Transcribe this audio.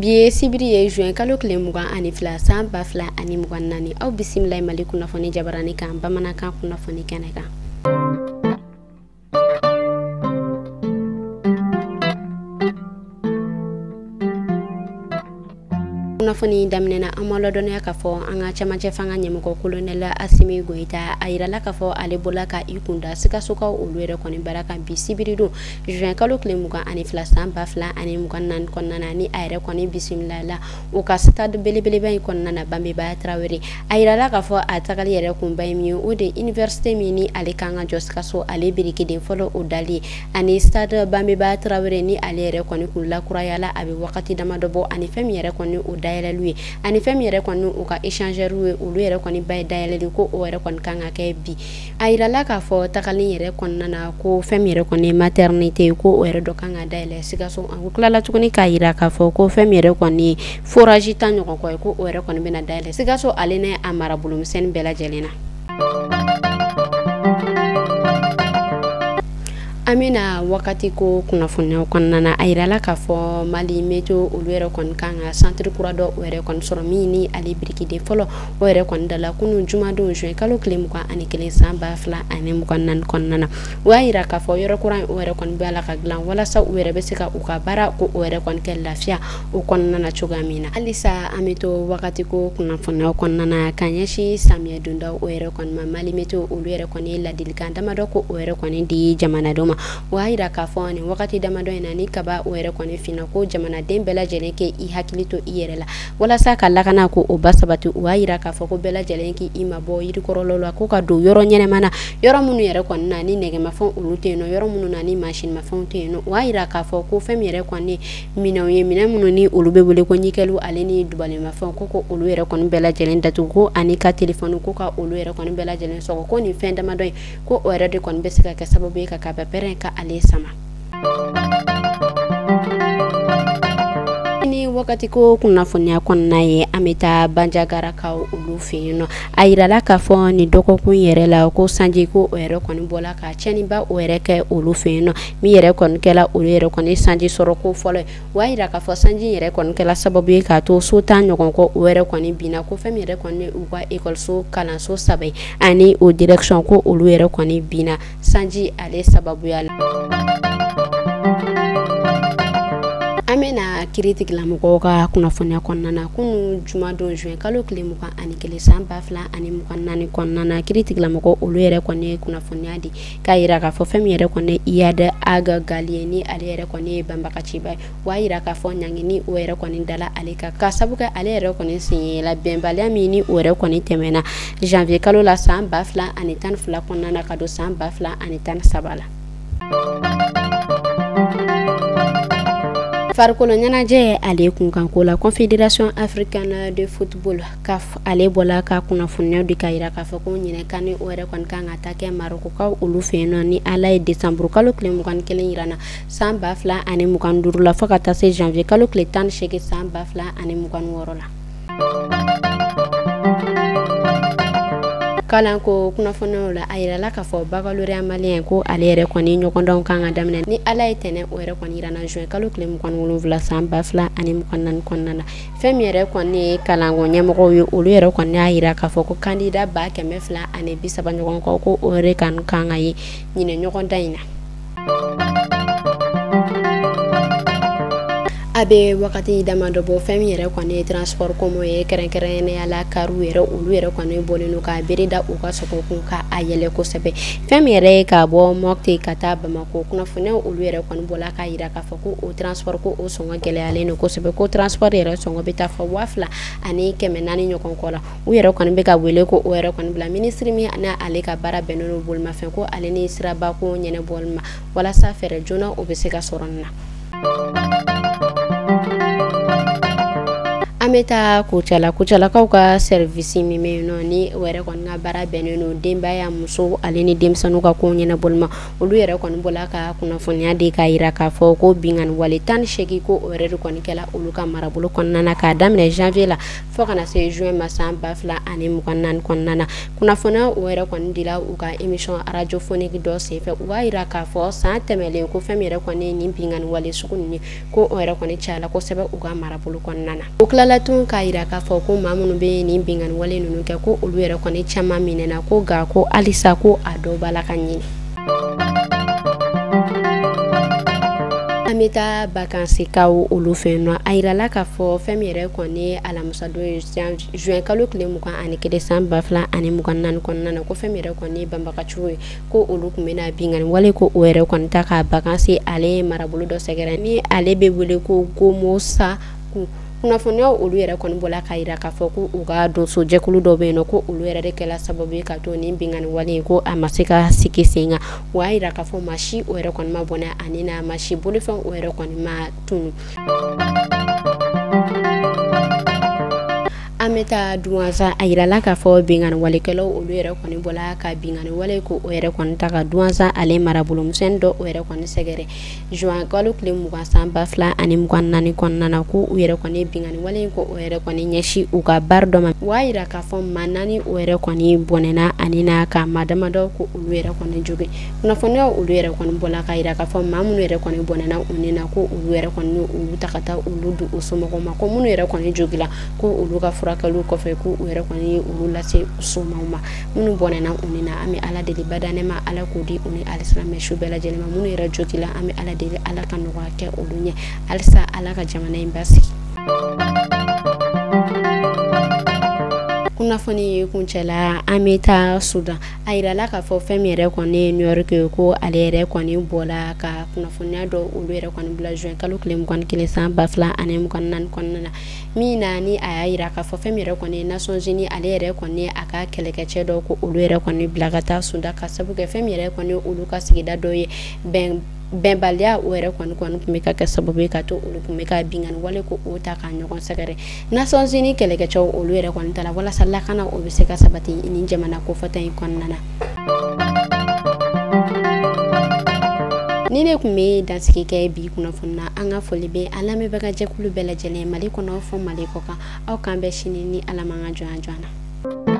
Bi sibiri ye juin kalo tile 22 san 2024 aw bisimilay Mali kunnafoni jabarani kan bamanankan kunnafoni kɛnɛ kan. Kunnafoni daminɛna an ma ladɔniya k'a fɔ an ka cɛmancɛ fanga ɲɛmɔgɔ Colonel Asimi Goita a yirala k'a fɔ ale bɔla ka i kunda Sikasokaw olu yɛrɛ kɔni bara kan bi sibiri don juin kalo tile 22 san 2024 kɔnɔna na ni a yɛrɛ kɔni bisimilala u ka stade belebeleba in kɔnɔna na Bambeba Traoré a yirala k'a fɔ a tagali yɛrɛ kunba ye min ye o de université min ni ale kan ka jɔ Sikaso ale birikiden fɔlɔ o dali ani stade Bambeba Traoré ni ale yɛrɛ kɔni kun lakurayala a bɛ wagati damadɔ bɔ ani fɛn min yɛrɛ kɔni o dayɛlɛlu ani fɛn min yɛrɛ kɔni u ka échangeur ye olu yɛrɛ kɔni ba ye dayɛlɛli ko o yɛrɛ kɔni kan ka kɛ bi a yirala k'a fɔ tagali yɛrɛ kɔnɔna na ko fɛn min yɛrɛ kɔni maternité ko o yɛrɛ dɔ kan ka dayɛlɛ Sikaso an tilala tuguni k'a yira k'a fɔ ko fɛn min yɛrɛ kɔni forage ta ɲɔgɔn kɔ ye ko o yɛrɛ kɔni bɛna dayɛlɛ Sikaso ale ne a marabolo misɛnnin bɛɛ lajɛlen na. Amina wakati ko kunnafoniyaw kɔnɔna na a yirala k'a fɔ Mali météo olu yɛrɛ kɔni kan ka centre kura dɔ o yɛrɛ kɔni sɔrɔ min ni ale birikiden fɔlɔ o yɛrɛ kɔni dala kunun jumadon juin kalo tile 21 san 2024 kɔnɔna na o y'a yira k'a fɔ yɔrɔ kura o yɛrɛ kɔni bɛ ala ka dilan walasa u yɛrɛ bɛ se ka u ka baara ko o yɛrɛ kɔni kɛ lafiya o kɔnɔna na cogoya min na halisa an bɛ to wakati ko kunnafoniyaw kɔnɔna na ka ɲɛsin samiyɛ dondaw o yɛrɛ kɔni ma Mali météo olu yɛrɛ kɔni ye ladilikan damadɔ ko o yɛrɛ kɔni di jamanadenw ma o y'a yira k'a fɔ nin wagati damadɔ in na ni kaba o yɛrɛ kɔni finna ko jamanaden bɛɛ lajɛlen kɛ i hakili to i yɛrɛ la walasa ka lakana ko o basabati o y'a yira k'a fɔ ko bɛɛ lajɛlen k'i i mabɔ yirikɔrɔlaw la ko ka don yɔrɔ ɲɛnɛma na yɔrɔ minnu yɛrɛ kɔni na ni nɛgɛmafɛnw olu tɛ yen nɔ yɔrɔ minnu na ni mansinmafɛnw tɛ yen nɔ o y'a yira k'a fɔ ko fɛn min yɛrɛ kɔni minɛnw ye minɛn minnu ni olu bɛ wele ko ɲikɛliw ale ni dubalemafɛnw ko olu yɛrɛ kɔni bɛɛ lajɛlen datugu ko ani ka téléphone ko ka olu yɛrɛ kɔni bɛɛ lajɛlen sɔgɔ ko nin fɛn damadɔ in ko o yɛrɛ de kɔni bɛ se ka kɛ sababu ye ka bɛpɛrɛn ka ale sama. Ni wakati ko kunnafoniya kɔnɔna ye an bɛ taa Bandiagarakaw olu fɛ yen nɔ a yirala k'a fɔ nin dɔgɔkun yɛrɛ la ko sanji ko o yɛrɛ kɔni bɔla ka cɛnniba o yɛrɛ kɛ olu fɛ yen nɔ min yɛrɛ kɔni kɛla olu yɛrɛ kɔni sanji sɔrɔ ko fɔlɔ ye o y'a yira k'a fɔ sanji yɛrɛ kɔni kɛla sababu ye k'a to so tan ɲɔgɔn kɔ o yɛrɛ kɔni binna ko fɛn min yɛrɛ kɔni u ka ekɔliso kalanso 3 ani o direction ko olu yɛrɛ kɔni binna sanji ale sababuya la. An bɛna kiri tigilamɔgɔw ka kunnafoniya kɔnɔna na kunun jumadon juin kalo tile 21 san 2024 kɔnɔna na kiri tigilamɔgɔ olu yɛrɛ kɔni ye kunnafoniya di k'a yira k'a fɔ fɛn min yɛrɛ kɔni Iyad Aga Gali ni ale yɛrɛ kɔni ye banbagaciba ye o y'a yira k'a fɔ ɲangini o yɛrɛ kɔni dala ale kan ka sabu kɛ ale yɛrɛ kɔni sinyela bɛnbaliya min ni o yɛrɛ kɔni tɛmɛna janvier kalo la san 2012 kɔnɔna na ka don san 2013 la. Farikolo ɲɛnajɛ ale kunkanko la Confédération africaine de football CAF ale bɔla ka kunnafoniya di k'a yira k'a fɔ ko ɲinɛkani o yɛrɛ kɔni kan ka taa kɛ Marokokaw olu fɛ yen nɔ ni ala ye décembre kalo tile 21 yirana san 2025 la fo ka taa se janvier kalo tile 18 san 2026 la. Kalanko kunnafoniyaw la a yirala k'a fɔ baccalauréat malien ko ale yɛrɛ kɔni ɲɔgɔndanw kan ka daminɛ ni ala ye tɛnɛ o yɛrɛ kɔni yirana juin kalo tile 27 san 2024 kɔnɔna na fɛn min yɛrɛ kɔni ye kalanko ɲɛmɔgɔw ye olu yɛrɛ kɔni y'a yira k'a fɔ ko candidat 230 ɲɔgɔn kɔ ko o yɛrɛ kan ka ye ɲinɛ ɲɔgɔndan in na. A bɛ wagati damadɔ bɔ fɛn min yɛrɛ kɔni ye transport komo ye kɛrɛnkɛrɛnnenya la karu yɛrɛ olu yɛrɛ kɔni bɔlen don k'a bere da u ka sɔgɔ kun ka a yɛlɛ kosɛbɛ fɛn min yɛrɛ ye k'a bɔ Mopti ka taa Bamako kunnafoniyaw olu yɛrɛ kɔni bɔla k'a yira k'a fɔ ko o transport ko o sɔngɔ gɛlɛyalen don kosɛbɛ ko transport yɛrɛ sɔngɔ bɛ taa fɔ 2000 ani 400 ɲɔgɔn kɔ la u yɛrɛ kɔni bɛ ka wele ko o yɛrɛ kɔni bila ministre min ale ka baara bɛnnen don bolimafɛn ko ale ni siraba ko ɲɛnɛbɔli ma walasa fɛɛrɛ joona o bɛ se ka sɔrɔ nin na. An Ameta kuchalakaw ka service mi me no ni were kon nga bara beneno dembaya muso aleni demsanu ka ko nyina bolma olu yere kon bola ka kuna fonya de ka ira ka fo ko bingan wale tan sheki ko were kon kala olu ka marabulu kon nana ka damne janvier la fo kana se juin masan bafla ani mukannan kon nana kuna fona were kon dila u ka emission radiophonique do se fe wa ira ka fo sa temele ko femire kon ni bingan wale sukunni ko were kon chala ko sebe u ka marabulu kon nana uklala tun ka ira ka fo ko mamunu be ni bingan wale nunu ke ko olu yere kon chama minena ko ga ko alisa ko ado bala kanyi amita vacances ka olu fe no ayira la ka fo femire kon ni alamusa do juin kalo kile mukan ani ke december fla ani mukan nan kon nana ko femire kon ni bamba ka chuwe ko olu kumena bingan wale ko were kon ta ka vacances ale marabulu do segere ni ale be wole ko gomosa kuna fonyo olu yere kon bola kaira ka foku uga do so jekulu do be no ko olu yere de kala sababu ka to ni bingan wale ko amasika sikisenga waira ka fo mashi o yere kon ma bona anina mashi bolu fon o yere kon ma tunu ameta duanza ayira la ka fo bingan wale kelo olu yere kon bola ka bingan wale ko o yere kon taka duanza ale marabulu musendo o yere kon segere juin galu kle muga samba fla ani mugan nani kon nana ko o yere kon bingan wale ko o yere kon nyeshi u ka bardo ma waira ka fo manani o yere kon bonena anina ka madama do ko olu yere kon joge na fo no olu yere kon bola ka ira ka fo mamunu yere kon bonena unina ko olu yere kon ulu takata ulu du usumo ko ma ko munu yere kon jogila ko ulu ka kalu ko fe ku were ko ni ulu lase usoma munu bonena unina ami ala deli badane ma ala ko di uni alislam me shubela jelema munu era jokila ami ala deli ala kan wa ke ulunye alsa ala ka jamana imbasi kuna foni kunchela ameta sudan ayira la ka fo femire ko ne New York ko alere ko ni bola ka kuna foni do ulere ko ni bla juin kalu klem kon kile san bafla anem kon nan kon na mina ni ayira ka fo femire ko ne Nations Unies alere ko ne aka keleke do ko ulere ko ni blagata sudan ka sabu ke femire ko ni uluka sigida do ye ben balia were kon kumeka ka sababu ka to ulu kumeka bingan wale ko ota ka nyokon sagare Nations Unies keleke cho ulu were kon tala wala salakana o biseka sabati ni jamana ko fata kon nana nine kume dansiki ke bi kuna fonna anga folibe alame baga jekulu bela jele mali kono fo mali koka au kambe shini ni alamanga joana